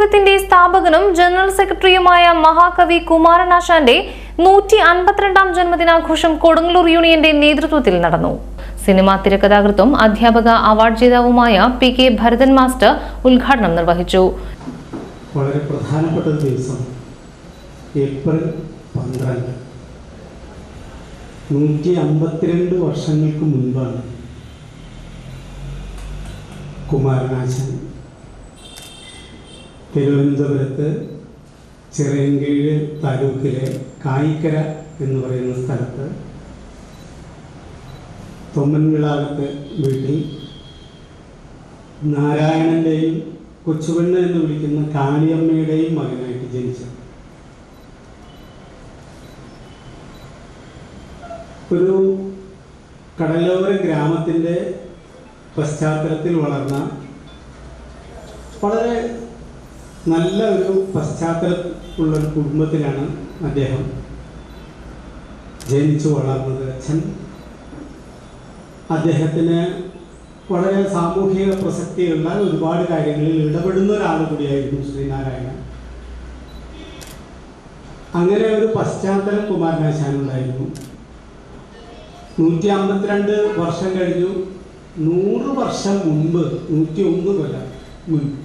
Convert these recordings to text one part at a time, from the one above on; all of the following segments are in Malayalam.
സംഘത്തിന്റെ സ്ഥാപകനും ജനറൽ സെക്രട്ടറിയുമായ മഹാകവി കുമാരനാശാന്റെ 152ാം ജന്മദിനാഘോഷം കൊടുങ്ങല്ലൂർ യൂണിയന്റെ നേതൃത്വത്തിൽ നടന്നു. സിനിമാ തിരക്കഥാകൃത്തും അധ്യാപക അവാർഡ് ജേതാവുമായ PK ഭരതൻ മാസ്റ്റർ ഉദ്ഘാടനം നിർവഹിച്ചു. വളരെ പ്രധാനപ്പെട്ട ദിവസം ഏപ്രിൽ 12 152 വർഷങ്ങൾക്ക് മുൻപാണ് കുമാരനാശാൻ തിരുവനന്തപുരത്ത് ചിറയൻകീഴ് താലൂക്കിലെ കായിക്കര എന്ന് പറയുന്ന സ്ഥലത്ത് തൊമ്മൻവിളാകത്ത് വീട്ടിൽ നാരായണൻ്റെയും കൊച്ചുപെണ്ണ് എന്ന് വിളിക്കുന്ന കാളിയമ്മയുടെയും മകനായിട്ട് ജനിച്ചു. ഒരു കടലോര ഗ്രാമത്തിൻ്റെ പശ്ചാത്തലത്തിൽ വളർന്ന വളരെ നല്ല ഒരു പശ്ചാത്തലമുള്ളൊരു കുടുംബത്തിലാണ് അദ്ദേഹം ജനിച്ചു വളർന്നത്. അച്ഛൻ അദ്ദേഹത്തിന് വളരെ സാമൂഹിക പ്രസക്തിയുള്ള ഒരുപാട് കാര്യങ്ങളിൽ ഇടപെടുന്ന ഒരാൾ കൂടിയായിരുന്നു ശ്രീനാരായണൻ. അങ്ങനെ ഒരു പശ്ചാത്തലം കുമാരനാശാനുണ്ടായിരുന്നു. 152 വർഷം കഴിഞ്ഞു. 100 വർഷം മുമ്പ് 101 കൊല്ലം മുൻപ്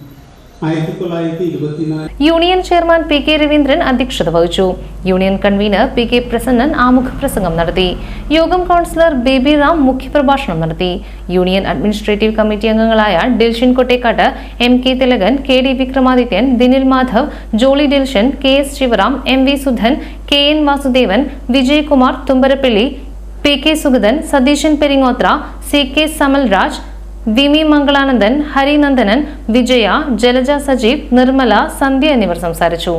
1924 യൂണിയൻ ചെയർമാൻ PK രവീന്ദ്രൻ അധ്യക്ഷത വഹിച്ചു. യൂണിയൻ കൺവീനർ PK പ്രസന്നൻ ആമുഖ പ്രസംഗം നടത്തി. യോഗം കൗൺസിലർ ബേബി റാം മുഖ്യപ്രഭാഷണം നടത്തി. യൂണിയൻ അഡ്മിനിസ്ട്രേറ്റീവ് കമ്മിറ്റി അംഗങ്ങളായ Dilshan Kottekkat, MK Thilakan, KD Vikramadithyan, Dinil Madhav, Jolly Dilshan, KS Sivaram, MV Sudan, KN Vasudevan, Vijayakumar തുമ്പരപ്പള്ളി, PK Sugathan, Satheesan പെരിങ്ങോത്ര, CK സമൽരാജ്, Vimi Mangalanandan, Harinandanan, വിജയ, ജലജ സജീവ്, നിർമ്മല, സന്ധ്യ എന്നിവർ സംസാരിച്ചു.